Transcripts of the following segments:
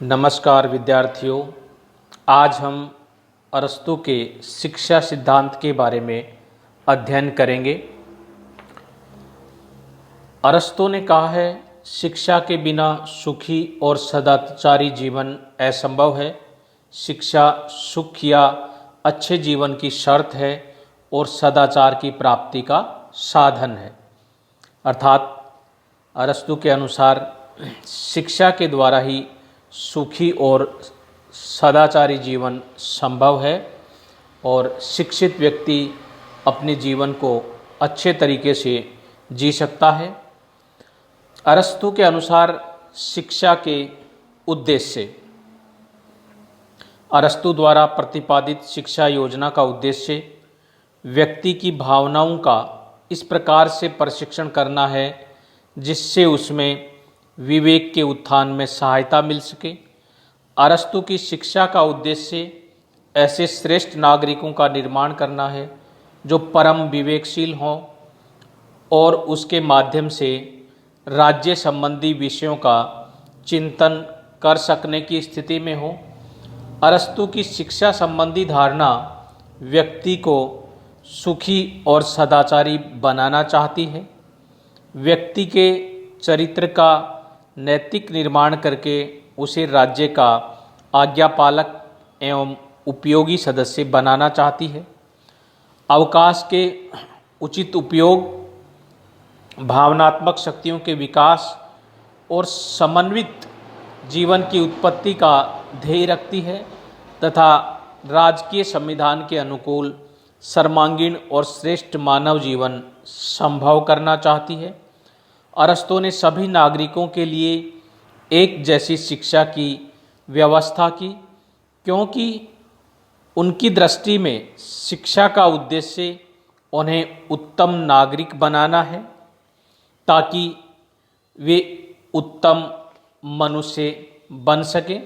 नमस्कार विद्यार्थियों। आज हम अरस्तू के शिक्षा सिद्धांत के बारे में अध्ययन करेंगे। अरस्तू ने कहा है, शिक्षा के बिना सुखी और सदाचारी जीवन असंभव है। शिक्षा सुख या अच्छे जीवन की शर्त है और सदाचार की प्राप्ति का साधन है। अर्थात अरस्तू के अनुसार शिक्षा के द्वारा ही सुखी और सदाचारी जीवन संभव है और शिक्षित व्यक्ति अपने जीवन को अच्छे तरीके से जी सकता है। अरस्तू के अनुसार शिक्षा के उद्देश्य, अरस्तू द्वारा प्रतिपादित शिक्षा योजना का उद्देश्य व्यक्ति की भावनाओं का इस प्रकार से प्रशिक्षण करना है जिससे उसमें विवेक के उत्थान में सहायता मिल सके। अरस्तू की शिक्षा का उद्देश्य ऐसे श्रेष्ठ नागरिकों का निर्माण करना है जो परम विवेकशील हों और उसके माध्यम से राज्य संबंधी विषयों का चिंतन कर सकने की स्थिति में हो। अरस्तू की शिक्षा संबंधी धारणा व्यक्ति को सुखी और सदाचारी बनाना चाहती है। व्यक्ति के चरित्र का नैतिक निर्माण करके उसे राज्य का आज्ञापालक एवं उपयोगी सदस्य बनाना चाहती है। अवकाश के उचित उपयोग, भावनात्मक शक्तियों के विकास और समन्वित जीवन की उत्पत्ति का ध्येय रखती है तथा राजकीय संविधान के अनुकूल सर्वांगीण और श्रेष्ठ मानव जीवन संभव करना चाहती है। अरस्तू ने सभी नागरिकों के लिए एक जैसी शिक्षा की व्यवस्था की क्योंकि उनकी दृष्टि में शिक्षा का उद्देश्य उन्हें उत्तम नागरिक बनाना है ताकि वे उत्तम मनुष्य बन सके।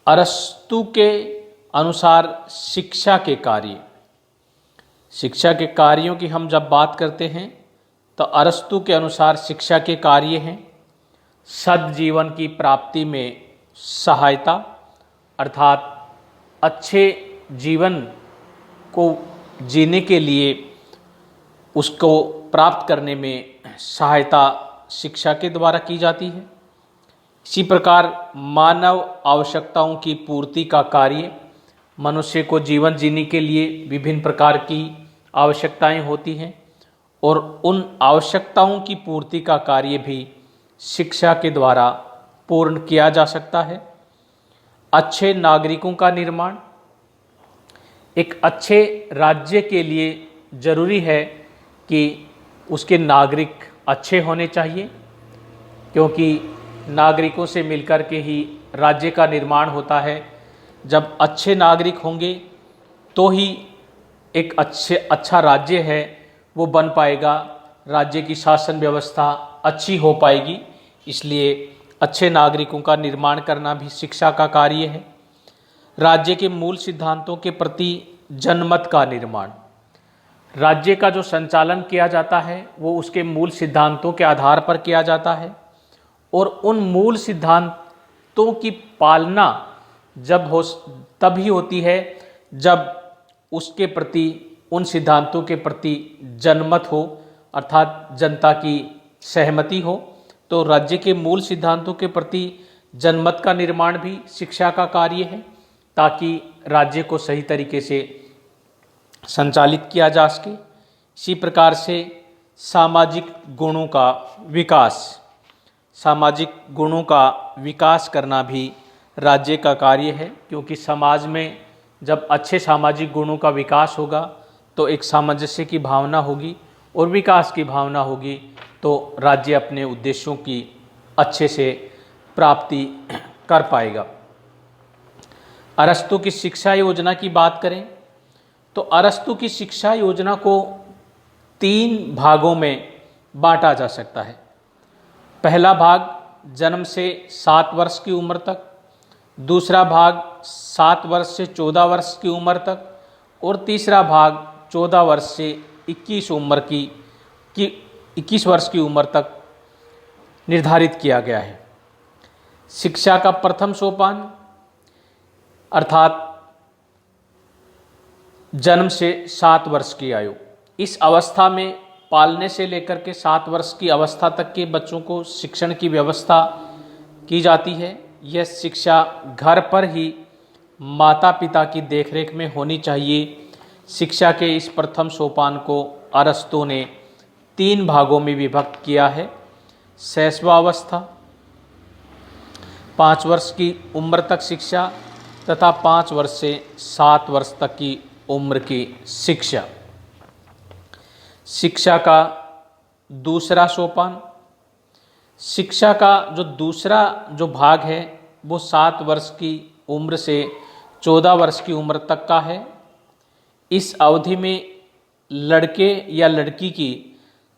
अरस्तू के अनुसार शिक्षा के कार्य, शिक्षा के कार्यों की हम जब बात करते हैं तो अरस्तू के अनुसार शिक्षा के कार्य हैं सद्जीवन की प्राप्ति में सहायता, अर्थात अच्छे जीवन को जीने के लिए उसको प्राप्त करने में सहायता शिक्षा के द्वारा की जाती है। इसी प्रकार मानव आवश्यकताओं की पूर्ति का कार्य, मनुष्य को जीवन जीने के लिए विभिन्न प्रकार की आवश्यकताएं होती हैं और उन आवश्यकताओं की पूर्ति का कार्य भी शिक्षा के द्वारा पूर्ण किया जा सकता है। अच्छे नागरिकों का निर्माण, एक अच्छे राज्य के लिए जरूरी है कि उसके नागरिक अच्छे होने चाहिए क्योंकि नागरिकों से मिलकर के ही राज्य का निर्माण होता है। जब अच्छे नागरिक होंगे तो ही एक अच्छा राज्य है वो बन पाएगा, राज्य की शासन व्यवस्था अच्छी हो पाएगी। इसलिए अच्छे नागरिकों का निर्माण करना भी शिक्षा का कार्य है। राज्य के मूल सिद्धांतों के प्रति जनमत का निर्माण, राज्य का जो संचालन किया जाता है वो उसके मूल सिद्धांतों के आधार पर किया जाता है और उन मूल सिद्धांतों की पालना तभी होती है जब उसके प्रति, उन सिद्धांतों के प्रति जनमत हो, अर्थात जनता की सहमति हो। तो राज्य के मूल सिद्धांतों के प्रति जनमत का निर्माण भी शिक्षा का कार्य है ताकि राज्य को सही तरीके से संचालित किया जा सके। इसी प्रकार से सामाजिक गुणों का विकास, सामाजिक गुणों का विकास करना भी राज्य का कार्य है क्योंकि समाज में जब अच्छे सामाजिक गुणों का विकास होगा तो एक सामंजस्य की भावना होगी और विकास की भावना होगी तो राज्य अपने उद्देश्यों की अच्छे से प्राप्ति कर पाएगा। अरस्तू की शिक्षा योजना की बात करें तो अरस्तू की शिक्षा योजना को 3 भागों में बांटा जा सकता है। पहला भाग जन्म से 7 वर्ष की उम्र तक, दूसरा भाग 7 वर्ष से 14 वर्ष की उम्र तक और तीसरा भाग 14 वर्ष से 21 वर्ष की उम्र तक निर्धारित किया गया है। शिक्षा का प्रथम सोपान अर्थात जन्म से 7 वर्ष की आयु, इस अवस्था में पालने से लेकर के 7 वर्ष की अवस्था तक के बच्चों को शिक्षण की व्यवस्था की जाती है। यह शिक्षा घर पर ही माता पिता की देखरेख में होनी चाहिए। शिक्षा के इस प्रथम सोपान को अरस्तू ने 3 भागों में विभक्त किया है। शैशवावस्था, 5 वर्ष की उम्र तक शिक्षा तथा 5 वर्ष से 7 वर्ष तक की उम्र की शिक्षा। शिक्षा का दूसरा सोपान, शिक्षा का जो दूसरा जो भाग है वो 7 वर्ष की उम्र से 14 वर्ष की उम्र तक का है। इस अवधि में लड़के या लड़की की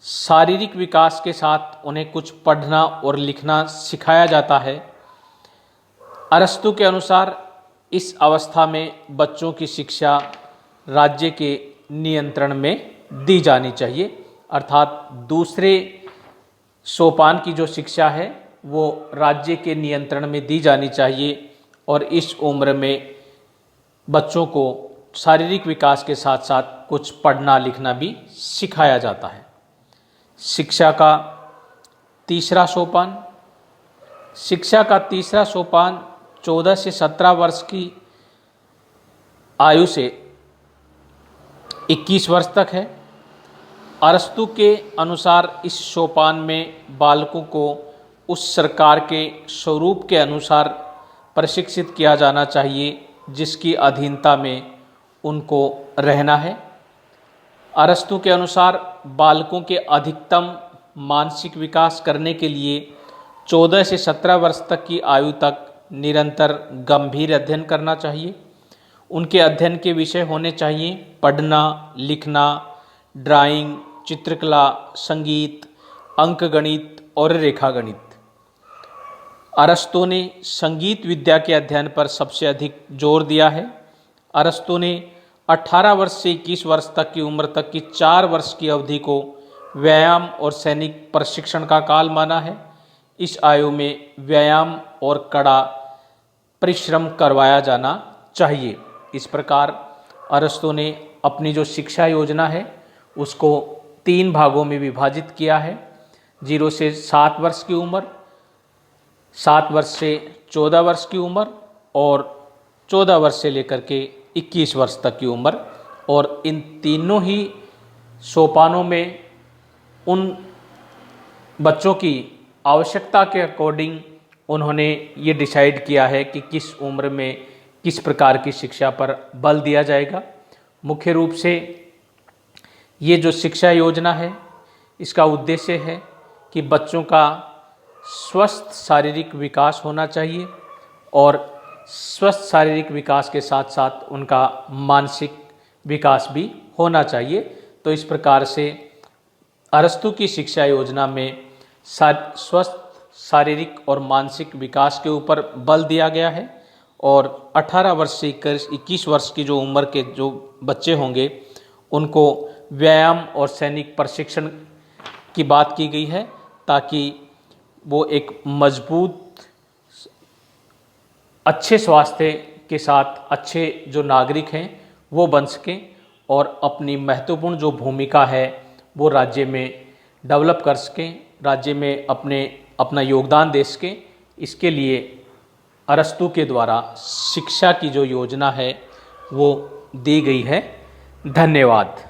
शारीरिक विकास के साथ उन्हें कुछ पढ़ना और लिखना सिखाया जाता है। अरस्तू के अनुसार इस अवस्था में बच्चों की शिक्षा राज्य के नियंत्रण में दी जानी चाहिए, अर्थात दूसरे सोपान की जो शिक्षा है वो राज्य के नियंत्रण में दी जानी चाहिए और इस उम्र में बच्चों को शारीरिक विकास के साथ साथ कुछ पढ़ना लिखना भी सिखाया जाता है। शिक्षा का तीसरा सोपान, शिक्षा का तीसरा सोपान 14 से 17 वर्ष की आयु से 21 वर्ष तक है। अरस्तू के अनुसार इस सोपान में बालकों को उस सरकार के स्वरूप के अनुसार प्रशिक्षित किया जाना चाहिए जिसकी अधीनता में उनको रहना है। अरस्तू के अनुसार बालकों के अधिकतम मानसिक विकास करने के लिए 14 से 17 वर्ष तक की आयु तक निरंतर गंभीर अध्ययन करना चाहिए। उनके अध्ययन के विषय होने चाहिए पढ़ना, लिखना, ड्राइंग, चित्रकला, संगीत, अंकगणित और रेखागणित। अरस्तू ने संगीत विद्या के अध्ययन पर सबसे अधिक जोर दिया है। अरस्तू ने 18 वर्ष से 21 वर्ष तक की उम्र तक की 4 वर्ष की अवधि को व्यायाम और सैनिक प्रशिक्षण का काल माना है। इस आयु में व्यायाम और कड़ा परिश्रम करवाया जाना चाहिए। इस प्रकार अरस्तू ने अपनी जो शिक्षा योजना है उसको 3 भागों में विभाजित किया है। 0 से 7 वर्ष की उम्र, 7 वर्ष से 14 वर्ष की उम्र और 14 वर्ष से लेकर के 21 वर्ष तक की उम्र। और इन तीनों ही सोपानों में उन बच्चों की आवश्यकता के अकॉर्डिंग उन्होंने ये डिसाइड किया है कि किस उम्र में किस प्रकार की शिक्षा पर बल दिया जाएगा। मुख्य रूप से ये जो शिक्षा योजना है इसका उद्देश्य है कि बच्चों का स्वस्थ शारीरिक विकास होना चाहिए और स्वस्थ शारीरिक विकास के साथ साथ उनका मानसिक विकास भी होना चाहिए। तो इस प्रकार से अरस्तू की शिक्षा योजना में स्वस्थ शारीरिक और मानसिक विकास के ऊपर बल दिया गया है और 18 वर्ष से 21 वर्ष की जो उम्र के जो बच्चे होंगे उनको व्यायाम और सैनिक प्रशिक्षण की बात की गई है ताकि वो एक मजबूत अच्छे स्वास्थ्य के साथ अच्छे जो नागरिक हैं वो बन सकें और अपनी महत्वपूर्ण जो भूमिका है वो राज्य में डेवलप कर सकें, राज्य में अपना योगदान दे सकें। इसके लिए अरस्तू के द्वारा शिक्षा की जो योजना है वो दी गई है। धन्यवाद।